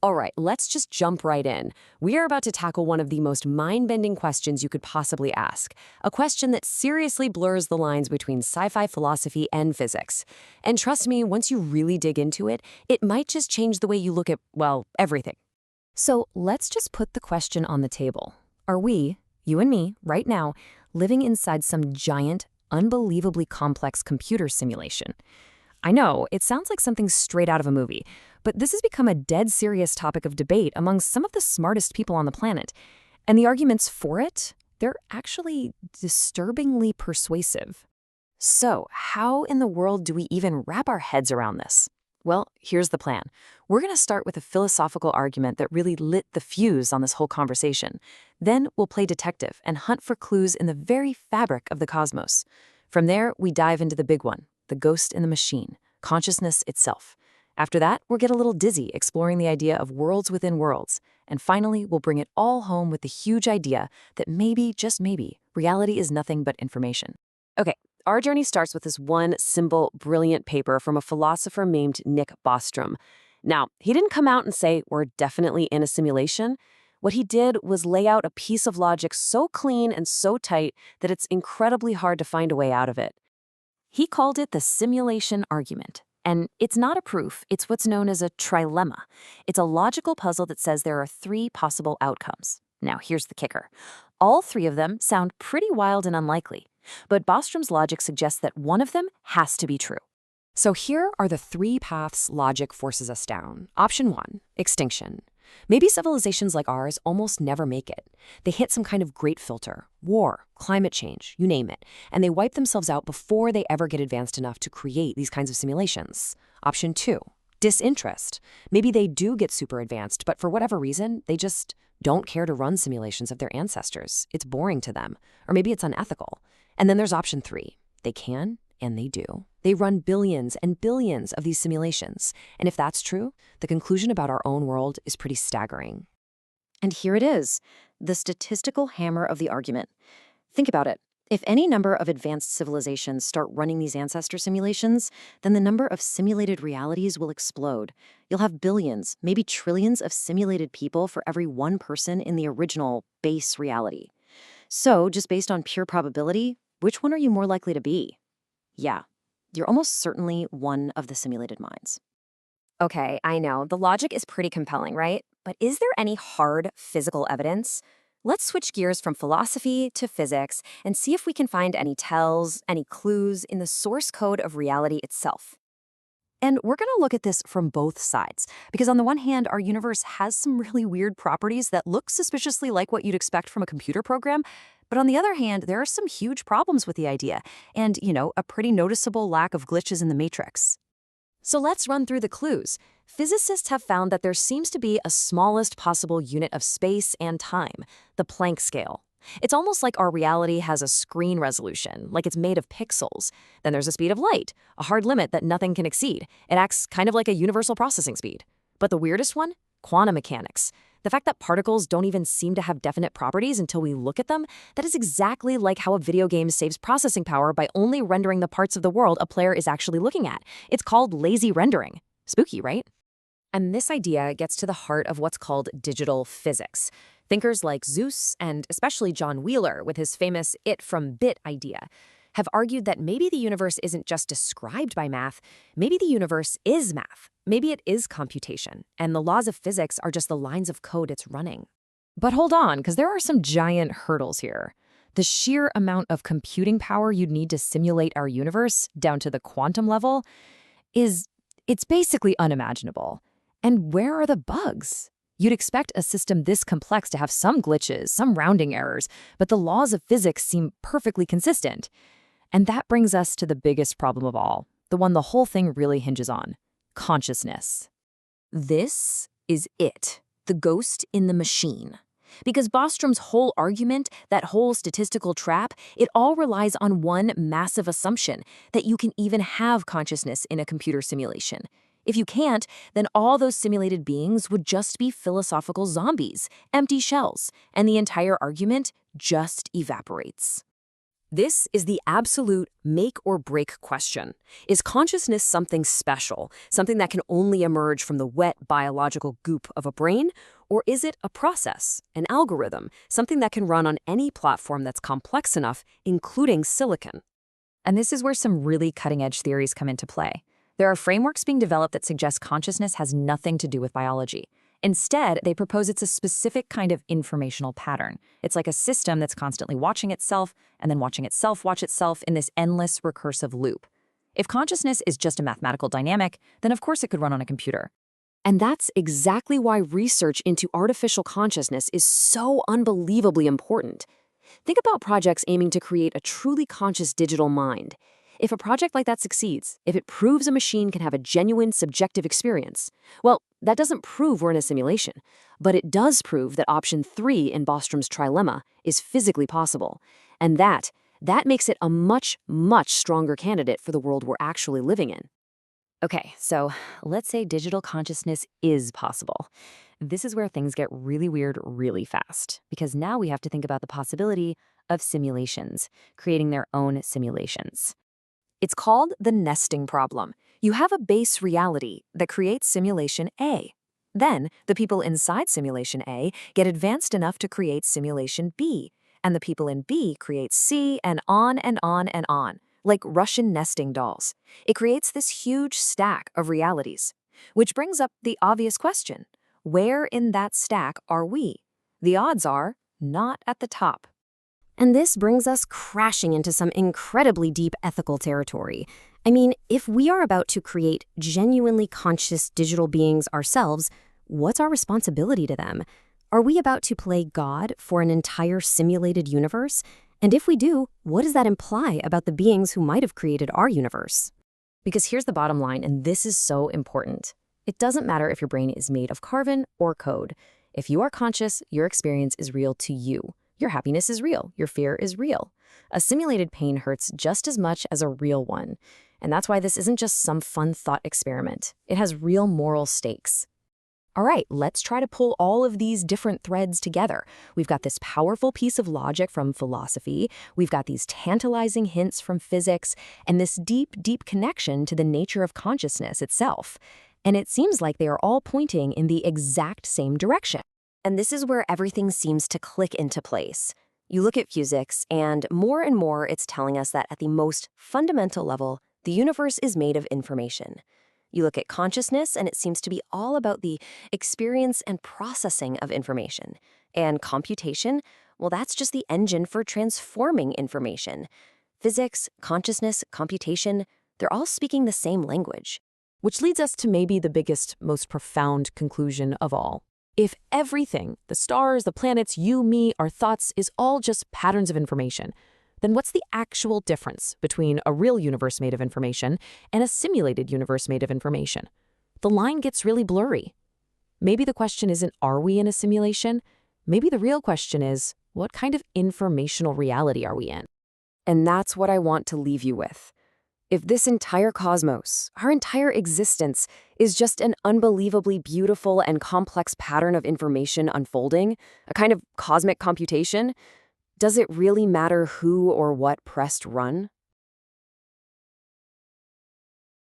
All right, let's just jump right in. We are about to tackle one of the most mind-bending questions you could possibly ask. A question that seriously blurs the lines between sci-fi philosophy and physics. And trust me, once you really dig into it, it might just change the way you look at, well, everything. So let's just put the question on the table. Are we, you and me, right now, living inside some giant, unbelievably complex computer simulation? I know, it sounds like something straight out of a movie, but this has become a dead serious topic of debate among some of the smartest people on the planet. And the arguments for it, they're actually disturbingly persuasive. So, how in the world do we even wrap our heads around this? Well, here's the plan. We're going to start with a philosophical argument that really lit the fuse on this whole conversation. Then we'll play detective and hunt for clues in the very fabric of the cosmos. From there, we dive into the big one, the ghost in the machine, consciousness itself. After that, we'll get a little dizzy exploring the idea of worlds within worlds. And finally, we'll bring it all home with the huge idea that maybe, just maybe, reality is nothing but information. Okay, our journey starts with this one simple, brilliant paper from a philosopher named Nick Bostrom. Now, he didn't come out and say, we're definitely in a simulation. What he did was lay out a piece of logic so clean and so tight that it's incredibly hard to find a way out of it. He called it the simulation argument. And it's not a proof, it's what's known as a trilemma. It's a logical puzzle that says there are three possible outcomes. Now, here's the kicker. All three of them sound pretty wild and unlikely, but Bostrom's logic suggests that one of them has to be true. So here are the three paths logic forces us down. Option 1, extinction. Maybe civilizations like ours almost never make it. They hit some kind of great filter, war, climate change, you name it, and they wipe themselves out before they ever get advanced enough to create these kinds of simulations. Option 2, disinterest. Maybe they do get super advanced, but for whatever reason, they just don't care to run simulations of their ancestors. It's boring to them, or maybe it's unethical. And then there's option 3. They can, and they do. They run billions and billions of these simulations. And if that's true, the conclusion about our own world is pretty staggering. And here it is, the statistical hammer of the argument. Think about it. If any number of advanced civilizations start running these ancestor simulations, then the number of simulated realities will explode. You'll have billions, maybe trillions of simulated people for every one person in the original base reality. So, just based on pure probability, which one are you more likely to be? Yeah, you're almost certainly one of the simulated minds. Okay, I know, the logic is pretty compelling, right? But is there any hard physical evidence? Let's switch gears from philosophy to physics and see if we can find any tells, any clues in the source code of reality itself. And we're going to look at this from both sides, because on the one hand, our universe has some really weird properties that look suspiciously like what you'd expect from a computer program. But on the other hand, there are some huge problems with the idea and, a pretty noticeable lack of glitches in the matrix. So let's run through the clues. Physicists have found that there seems to be a smallest possible unit of space and time, the Planck scale. It's almost like our reality has a screen resolution, like it's made of pixels. Then there's the speed of light, a hard limit that nothing can exceed. It acts kind of like a universal processing speed. But the weirdest one? Quantum mechanics. The fact that particles don't even seem to have definite properties until we look at them, that is exactly like how a video game saves processing power by only rendering the parts of the world a player is actually looking at. It's called lazy rendering. Spooky, right? And this idea gets to the heart of what's called digital physics. Thinkers like Zeus, and especially John Wheeler with his famous it from bit idea, have argued that maybe the universe isn't just described by math, maybe the universe is math. Maybe it is computation, and the laws of physics are just the lines of code it's running. But hold on, because there are some giant hurdles here. The sheer amount of computing power you'd need to simulate our universe down to the quantum level it's basically unimaginable. And where are the bugs? You'd expect a system this complex to have some glitches, some rounding errors, but the laws of physics seem perfectly consistent. And that brings us to the biggest problem of all, the one the whole thing really hinges on: consciousness. This is it, the ghost in the machine. Because Bostrom's whole argument, that whole statistical trap, it all relies on one massive assumption, that you can even have consciousness in a computer simulation. If you can't, then all those simulated beings would just be philosophical zombies, empty shells, and the entire argument just evaporates. This is the absolute make or break question. Is consciousness something special, something that can only emerge from the wet biological goop of a brain? Or is it a process, an algorithm, something that can run on any platform that's complex enough, including silicon? And this is where some really cutting-edge theories come into play. There are frameworks being developed that suggest consciousness has nothing to do with biology. Instead, they propose it's a specific kind of informational pattern. It's like a system that's constantly watching itself and then watching itself watch itself in this endless recursive loop. If consciousness is just a mathematical dynamic, then of course it could run on a computer. And that's exactly why research into artificial consciousness is so unbelievably important. Think about projects aiming to create a truly conscious digital mind. If a project like that succeeds, if it proves a machine can have a genuine subjective experience, well, that doesn't prove we're in a simulation, but it does prove that option 3 in Bostrom's trilemma is physically possible. And that makes it a much, much stronger candidate for the world we're actually living in. Okay, so let's say digital consciousness is possible. This is where things get really weird really fast, because now we have to think about the possibility of simulations, creating their own simulations. It's called the nesting problem. You have a base reality that creates simulation A. Then, the people inside simulation A get advanced enough to create simulation B, and the people in B create C, and on and on and on, like Russian nesting dolls. It creates this huge stack of realities, which brings up the obvious question: where in that stack are we? The odds are not at the top. And this brings us crashing into some incredibly deep ethical territory. I mean, if we are about to create genuinely conscious digital beings ourselves, what's our responsibility to them? Are we about to play God for an entire simulated universe? And if we do, what does that imply about the beings who might have created our universe? Because here's the bottom line, and this is so important. It doesn't matter if your brain is made of carbon or code. If you are conscious, your experience is real to you. Your happiness is real. Your fear is real. A simulated pain hurts just as much as a real one. And that's why this isn't just some fun thought experiment. It has real moral stakes. All right, let's try to pull all of these different threads together. We've got this powerful piece of logic from philosophy. We've got these tantalizing hints from physics, and this deep, deep connection to the nature of consciousness itself. And it seems like they are all pointing in the exact same direction. And this is where everything seems to click into place. You look at physics, and more it's telling us that at the most fundamental level, the universe is made of information. You look at consciousness, and it seems to be all about the experience and processing of information. And computation, well, that's just the engine for transforming information. Physics, consciousness, computation, they're all speaking the same language. Which leads us to maybe the biggest, most profound conclusion of all. If everything, the stars, the planets, you, me, our thoughts, is all just patterns of information, then what's the actual difference between a real universe made of information and a simulated universe made of information? The line gets really blurry. Maybe the question isn't, are we in a simulation? Maybe the real question is, what kind of informational reality are we in? And that's what I want to leave you with. If this entire cosmos, our entire existence, is just an unbelievably beautiful and complex pattern of information unfolding, a kind of cosmic computation, does it really matter who or what pressed run?